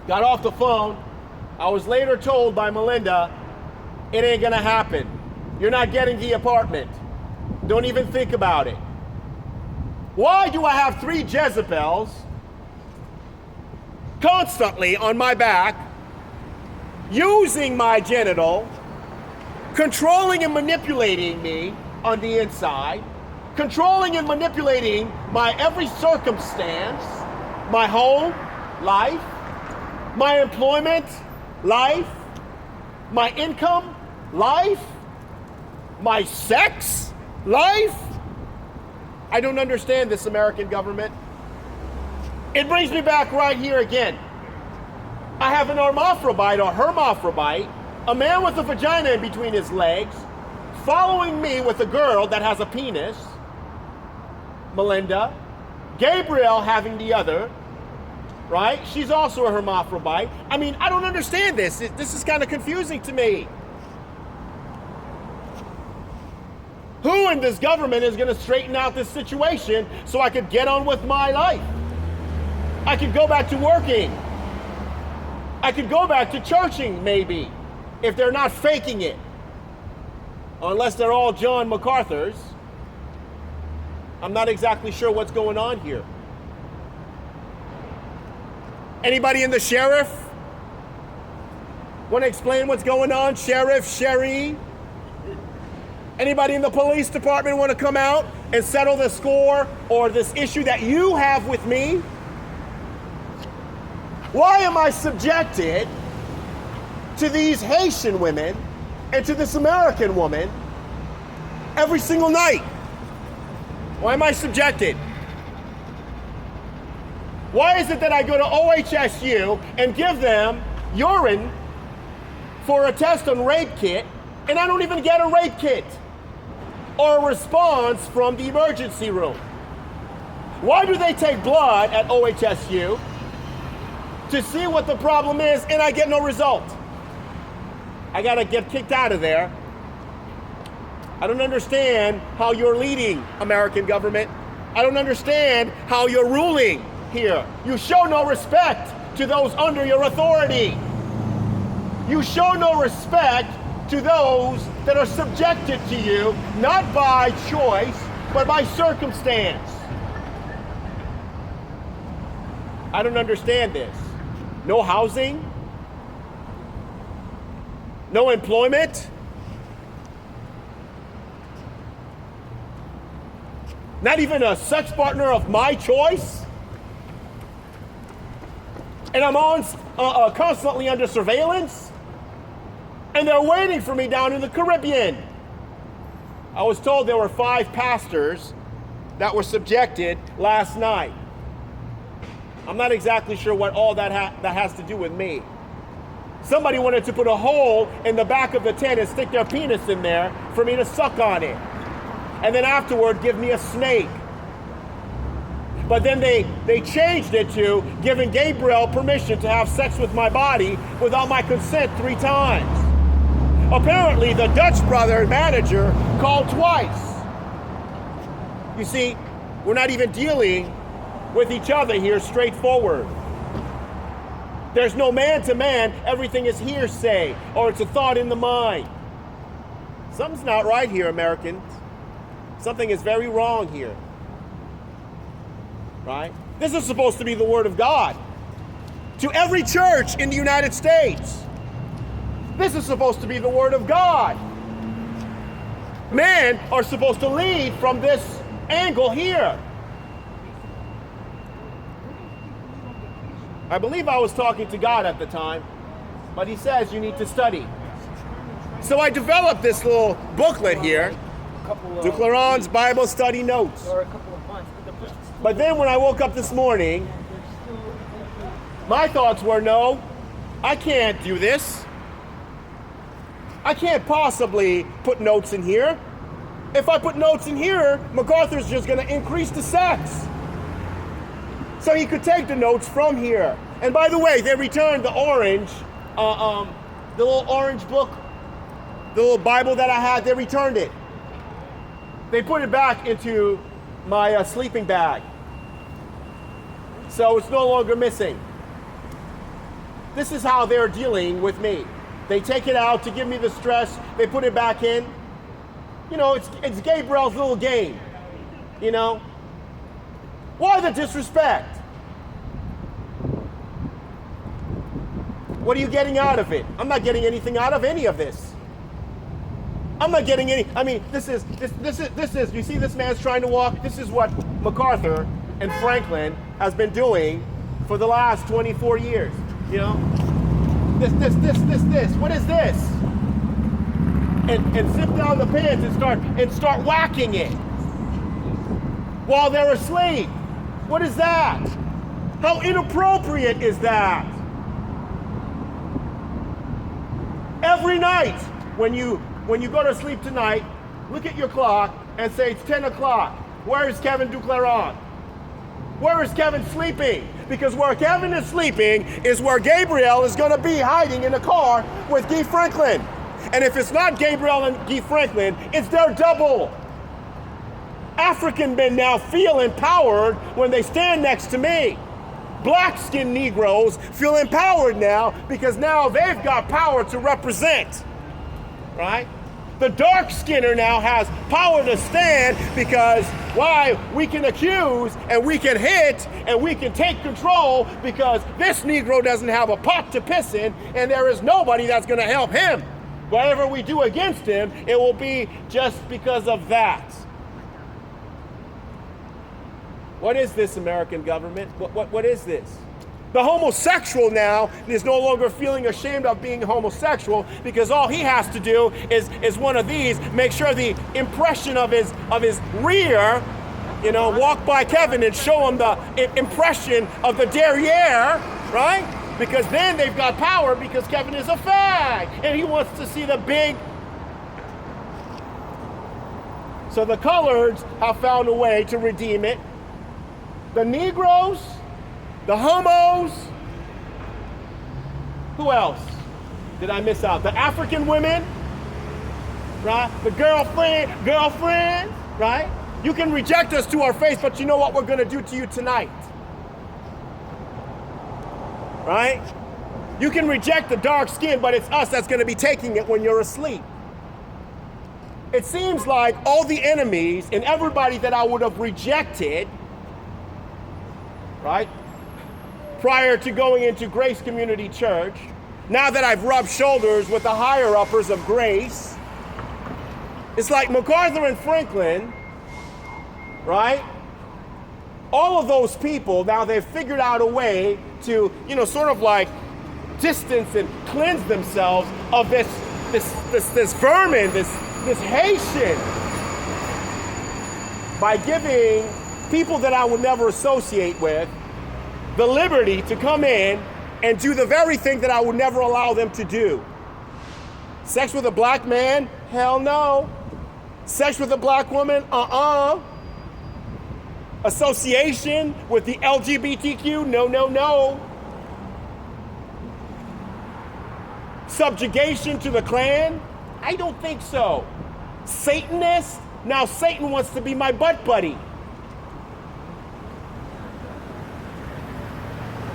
Got off the phone. I was later told by Melinda, it ain't gonna happen. You're not getting the apartment. Don't even think about it. Why do I have 3 Jezebels constantly on my back, using my genital, controlling and manipulating me on the inside, controlling and manipulating my every circumstance, my home, life, my employment, life, my income, life, my sex, life? I don't understand this American government. It brings me back right here again. I have an hermaphrodite or hermaphrodite, a man with a vagina in between his legs, following me with a girl that has a penis, Melinda, Gabriel having the other, right? She's also a hermaphrodite. I mean, I don't understand this. This is kind of confusing to me. Who in this government is going to straighten out this situation so I could get on with my life? I could go back to working. I could go back to churching, maybe, if they're not faking it. Unless they're all John MacArthur's. I'm not exactly sure what's going on here. Anybody in the sheriff? Want to explain what's going on? Sheriff, Sherry? Anybody in the police department want to come out and settle the score or this issue that you have with me? Why am I subjected to these Haitian women and to this American woman every single night? Why am I subjected? Why is it that I go to OHSU and give them urine for a test on rape kit, and I don't even get a rape kit or a response from the emergency room? Why do they take blood at OHSU to see what the problem is, and I get no result? I gotta get kicked out of there. I don't understand how you're leading, American government. I don't understand how you're ruling here. You show no respect to those under your authority. You show no respect to those that are subjected to you, not by choice, but by circumstance. I don't understand this. No housing, no employment, not even a sex partner of my choice, and I'm on constantly under surveillance, and they're waiting for me down in the Caribbean. I was told there were 5 pastors that were subjected last night. I'm not exactly sure what all that has to do with me. Somebody wanted to put a hole in the back of the tent and stick their penis in there for me to suck on it. And then afterward, give me a snake. But then they changed it to giving Gabriel permission to have sex with my body without my consent 3 times. Apparently, the Dutch brother manager called twice. You see, we're not even dealing with each other here straightforward. There's no man-to-man. Everything is hearsay, or it's a thought in the mind. Something's not right here, Americans. Something is very wrong here. Right? This is supposed to be the Word of God to every church in the United States. This is supposed to be the Word of God. Men are supposed to lead from this angle here. I believe I was talking to God at the time, but he says you need to study. So I developed this little booklet here, Duclairon's Bible Study Notes. But then when I woke up this morning, my thoughts were, no, I can't do this. I can't possibly put notes in here. If I put notes in here, MacArthur's just going to increase the sex. So he could take the notes from here. And by the way, they returned the orange, the little orange book, the little Bible that I had, they returned it. They put it back into my sleeping bag. So it's no longer missing. This is how they're dealing with me. They take it out to give me the stress. They put it back in. You know, it's Gabriel's little game. You know? Why the disrespect? What are you getting out of it? I'm not getting anything out of any of this. I'm not getting any. I mean, this is. You see, this man's trying to walk. This is what MacArthur and Franklin has been doing for the last 24 years. You know, this. What is this? And zip down the pants and start whacking it while they're asleep. What is that? How inappropriate is that? Every night when you go to sleep tonight, look at your clock and say it's 10 o'clock. Where is Kevin Duclairon? Where is Kevin sleeping? Because where Kevin is sleeping is where Gabriel is going to be hiding in a car with Guy Franklin. And if it's not Gabriel and Guy Franklin, it's their double. African men now feel empowered when they stand next to me. Black-skinned Negroes feel empowered now because now they've got power to represent, right? The dark skinner now has power to stand because why? We can accuse and we can hit and we can take control because this Negro doesn't have a pot to piss in and there is nobody that's going to help him. Whatever we do against him, it will be just because of that. What is this, American government? What is this? The homosexual now is no longer feeling ashamed of being homosexual because all he has to do is one of these, make sure the impression of his rear, you know, walk by Kevin and show him the impression of the derriere, right? Because then they've got power because Kevin is a fag and he wants to see the big. So the coloreds have found a way to redeem it. The Negroes, the homos, who else did I miss out? The African women, right? The girlfriend, right? You can reject us to our face, but you know what we're going to do to you tonight, right? You can reject the dark skin, but it's us that's going to be taking it when you're asleep. It seems like all the enemies and everybody that I would have rejected, right, prior to going into Grace Community Church, now that I've rubbed shoulders with the higher uppers of Grace, it's like MacArthur and Franklin, right? All of those people, now they've figured out a way to, you know, sort of like distance and cleanse themselves of this vermin, this Haitian, by giving people that I would never associate with the liberty to come in and do the very thing that I would never allow them to do. Sex with a black man? Hell no. Sex with a black woman? Association with the LGBTQ? No, no, no. Subjugation to the Klan? I don't think so. Satanist? Now Satan wants to be my butt buddy.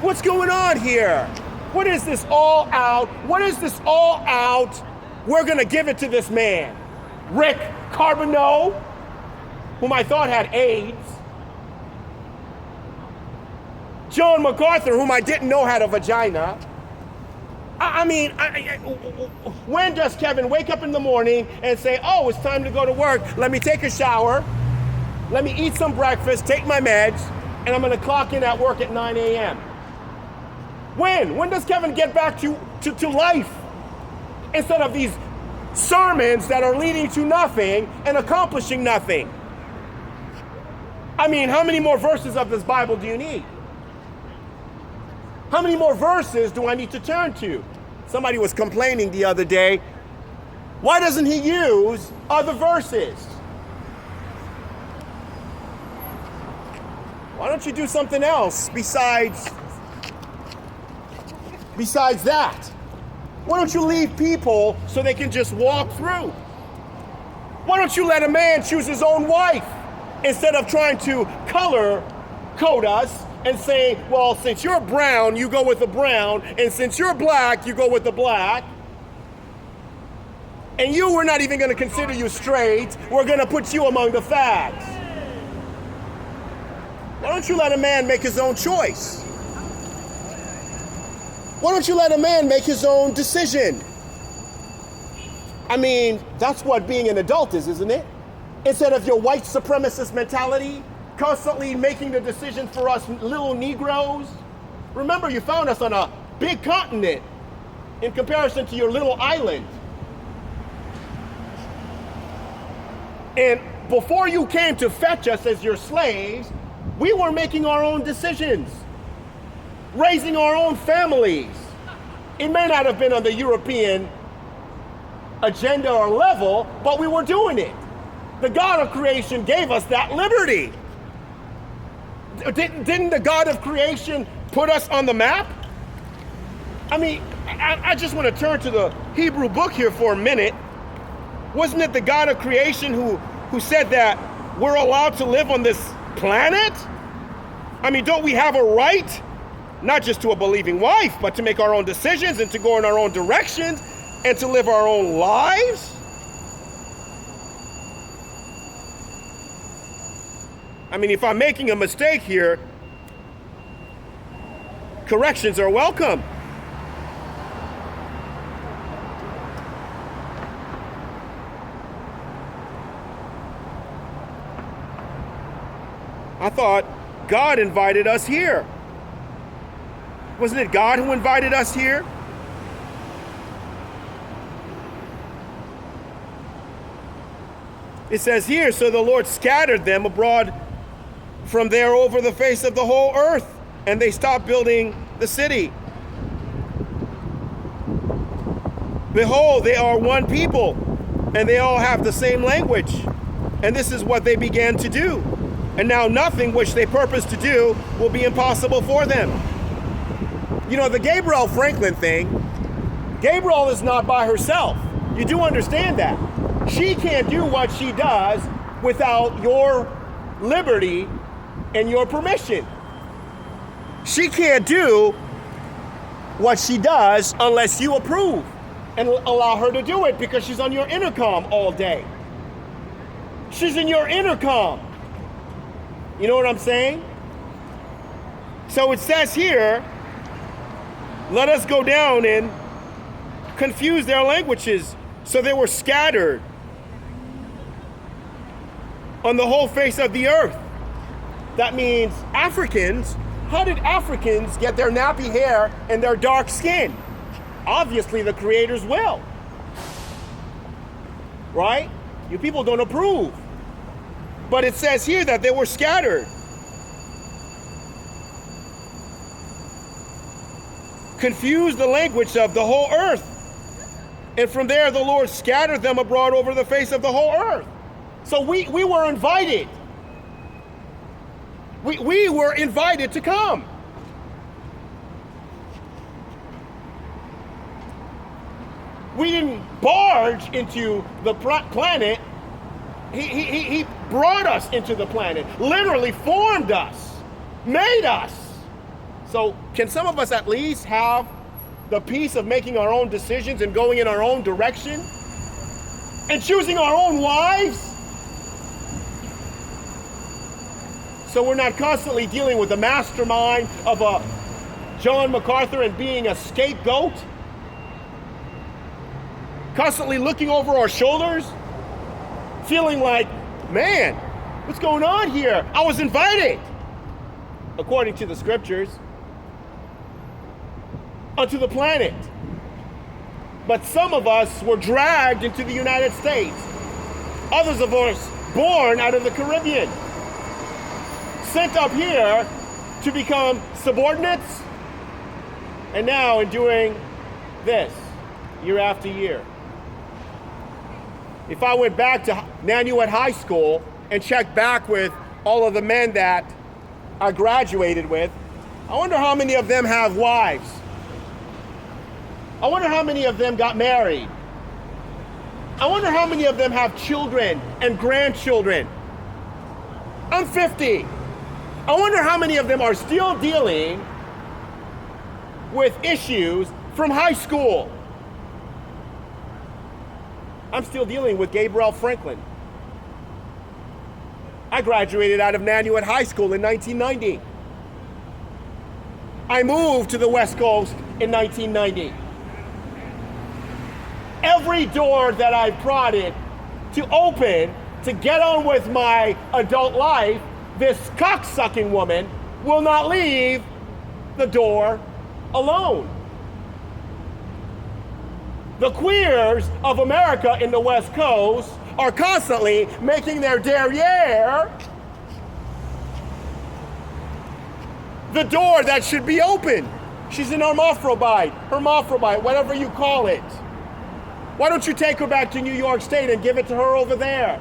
What's going on here? What is this all out? What is this all out? We're gonna give it to this man. Rick Carbonneau, whom I thought had AIDS. John MacArthur, whom I didn't know had a vagina. I mean, when does Kevin wake up in the morning and say, oh, it's time to go to work, let me take a shower, let me eat some breakfast, take my meds, and I'm gonna clock in at work at 9 a.m. When does Kevin get back to life? Instead of these sermons that are leading to nothing and accomplishing nothing. I mean, how many more verses of this Bible do you need? How many more verses do I need to turn to? Somebody was complaining the other day, why doesn't he use other verses? Why don't you do something else besides that? Why don't you leave people so they can just walk through? Why don't you let a man choose his own wife instead of trying to color code us and saying, well, since you're brown, you go with the brown, and since you're black, you go with the black. And we're not even going to consider you straight. We're going to put you among the fags. Why don't you let a man make his own choice? Why don't you let a man make his own decision? I mean, that's what being an adult is, isn't it? Instead of your white supremacist mentality, constantly making the decisions for us little Negroes. Remember, you found us on a big continent in comparison to your little island. And before you came to fetch us as your slaves, we were making our own decisions, raising our own families. It may not have been on the European agenda or level, but we were doing it. The God of creation gave us that liberty. Didn't the God of creation put us on the map? I mean, I just want to turn to the Hebrew book here for a minute. Wasn't it the God of creation who said that we're allowed to live on this planet? I mean, don't we have a right, not just to a believing wife, but to make our own decisions and to go in our own directions and to live our own lives? I mean, if I'm making a mistake here, corrections are welcome. I thought God invited us here. Wasn't it God who invited us here? It says here, so the Lord scattered them abroad from there over the face of the whole earth, and they stopped building the city. Behold, they are one people, and they all have the same language. And this is what they began to do. And now nothing which they purpose to do will be impossible for them. You know, the Gabriel Franklin thing, Gabriel is not by herself. You do understand that. She can't do what she does without your liberty and your permission. She can't do what she does unless you approve and allow her to do it, because she's on your intercom all day. She's in your intercom. You know what I'm saying? So it says here, let us go down and confuse their languages. So they were scattered on the whole face of the earth. That means Africans. How did Africans get their nappy hair and their dark skin? Obviously the Creator's will. Right? You people don't approve. But it says here that they were scattered. Confused the language of the whole earth. And from there the Lord scattered them abroad over the face of the whole earth. So we were invited. We were invited to come. We didn't barge into the planet. He brought us into the planet, literally formed us, made us. So can some of us at least have the peace of making our own decisions and going in our own direction and choosing our own lives? So we're not constantly dealing with the mastermind of a John MacArthur and being a scapegoat, constantly looking over our shoulders, feeling like, man, what's going on here? I was invited, according to the scriptures, onto the planet. But some of us were dragged into the United States. Others of us born out of the Caribbean, sent up here to become subordinates, and now enduring this year after year. If I went back to Nanuet High School and checked back with all of the men that I graduated with, I wonder how many of them have wives. I wonder how many of them got married. I wonder how many of them have children and grandchildren. I'm 50. I wonder how many of them are still dealing with issues from high school. I'm still dealing with Gabriel Franklin. I graduated out of Nanuet High School in 1990. I moved to the West Coast in 1990. Every door that I prodded to open to get on with my adult life, this cocksucking woman will not leave the door alone. The queers of America in the West Coast are constantly making their derriere the door that should be open. She's an hermaphrodite, whatever you call it. Why don't you take her back to New York State and give it to her over there?